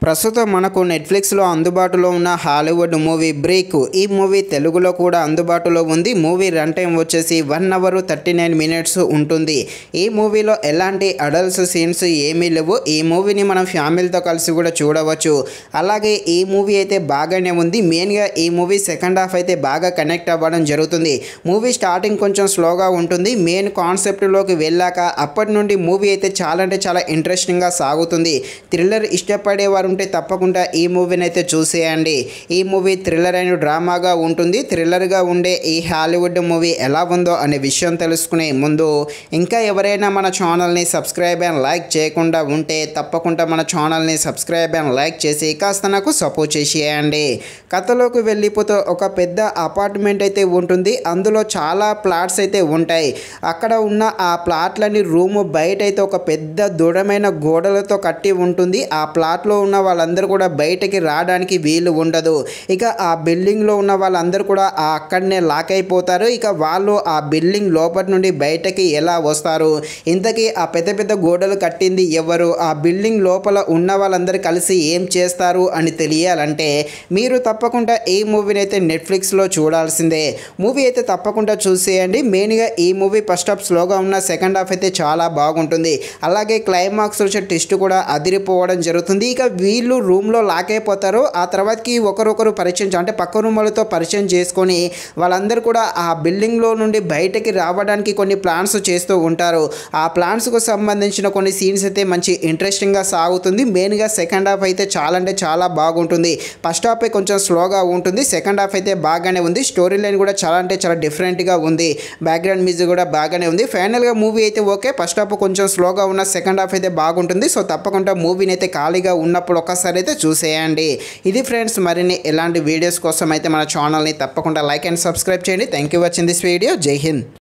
ప్రస్తుతం మనకు నెట్ఫ్లిక్స్లో అందుబాటులో ఉన్న హాలీవుడ్ మూవీ బ్రేక్. ఈ మూవీ తెలుగులో కూడా అందుబాటులో ఉంది. మూవీ రన్ టైం వచ్చేసి 1 అవర్ 39 మినిట్స్ ఉంటుంది. ఈ మూవీలో ఎలాంటి అడల్ట్స్ సీన్స్ ఏమీ లేవు. ఈ మూవీని మనం ఫ్యామిలీతో కలిసి కూడా చూడవచ్చు. అలాగే ఈ మూవీ అయితే బాగానే ఉంది. మెయిన్గా ఈ మూవీ సెకండ్ హాఫ్ అయితే బాగా కనెక్ట్ అవ్వడం జరుగుతుంది. మూవీ స్టార్టింగ్ కొంచెం స్లోగా ఉంటుంది. మెయిన్ కాన్సెప్ట్లోకి వెళ్ళాక అప్పటి నుండి మూవీ అయితే చాలా అంటే చాలా ఇంట్రెస్టింగ్గా సాగుతుంది. థ్రిల్లర్ ఇష్టపడేవారు ఉంటే తప్పకుండా ఈ మూవీని అయితే చూసేయండి. ఈ మూవీ థ్రిల్లర్ అండ్ డ్రామాగా ఉంటుంది. థ్రిల్లర్గా ఉండే ఈ హాలీవుడ్ మూవీ ఎలా ఉందో అనే విషయం తెలుసుకునే ముందు ఇంకా ఎవరైనా మన ఛానల్ని సబ్స్క్రైబ్ అండ్ లైక్ చేయకుండా ఉంటే తప్పకుండా మన ఛానల్ని సబ్స్క్రైబ్ అండ్ లైక్ చేసి కాస్త నాకు సపోర్ట్ చేసేయండి. కథలోకి వెళ్ళిపోతే ఒక పెద్ద అపార్ట్మెంట్ అయితే ఉంటుంది. అందులో చాలా ప్లాట్స్ అయితే ఉంటాయి. అక్కడ ఉన్న ఆ ప్లాట్లని రూము బయట అయితే ఒక పెద్ద దృఢమైన గోడలతో కట్టి ఉంటుంది. ఆ ప్లాట్లో ఉన్న వాళ్ళందరూ కూడా బయటకి రావడానికి వీలు ఉండదు. ఇక ఆ బిల్డింగ్లో ఉన్న వాళ్ళందరూ కూడా అక్కడనే లాక్ అయిపోతారు. ఇక వాళ్ళు ఆ బిల్డింగ్ లోపల నుండి బయటకి ఎలా వస్తారు, ఇంతకీ ఆ పెద్ద పెద్ద గోడలు కట్టింది ఎవరు, ఆ బిల్డింగ్ లోపల ఉన్న వాళ్ళందరూ కలిసి ఏం చేస్తారు అని తెలియాలంటే మీరు తప్పకుండా ఈ మూవీని అయితే నెట్ఫ్లిక్స్లో చూడాల్సిందే. మూవీ అయితే తప్పకుండా చూసేయండి. మెయిన్గా ఈ మూవీ ఫస్ట్ హాఫ్ స్లోగా ఉన్న సెకండ్ హాఫ్ అయితే చాలా బాగుంటుంది. అలాగే క్లైమాక్స్ వచ్చే ట్విస్ట్ కూడా అదిరిపోవడం జరుగుతుంది. ఇక వీళ్ళు రూమ్లో లాక్ అయిపోతారు. ఆ తర్వాతకి ఒకరొకరు పరిచయం అంటే పక్క రూములతో పరిచయం చేసుకొని వాళ్ళందరూ కూడా ఆ బిల్డింగ్లో నుండి బయటకి రావడానికి కొన్ని ప్లాన్స్ చేస్తూ ఉంటారు. ఆ ప్లాన్స్కు సంబంధించిన కొన్ని సీన్స్ అయితే మంచి ఇంట్రెస్టింగ్గా సాగుతుంది. మెయిన్గా సెకండ్ హాఫ్ అయితే చాలా అంటే చాలా బాగుంటుంది. ఫస్ట్ హాఫ్ కొంచెం స్లోగా ఉంటుంది. సెకండ్ హాఫ్ అయితే బాగానే ఉంది. స్టోరీ లైన్ కూడా చాలా అంటే చాలా డిఫరెంట్గా ఉంది. బ్యాక్గ్రౌండ్ మ్యూజిక్ కూడా బాగానే ఉంది. ఫైనల్గా మూవీ అయితే ఓకే. ఫస్ట్ హాఫ్ కొంచెం స్లోగా ఉన్న సెకండ్ హాఫ్ అయితే బాగుంటుంది. సో తప్పకుండా మూవీని అయితే ఖాళీగా ఉన్నప్పుడు ఒక్కసారి అయితే చూసేయండి. ఇది ఫ్రెండ్స్, మరిన్ని ఎలాంటి వీడియోస్ కోసం అయితే మన ఛానల్ని తప్పకుండా లైక్ అండ్ సబ్స్క్రైబ్ చేయండి. Thank you watching this video. జై హింద్.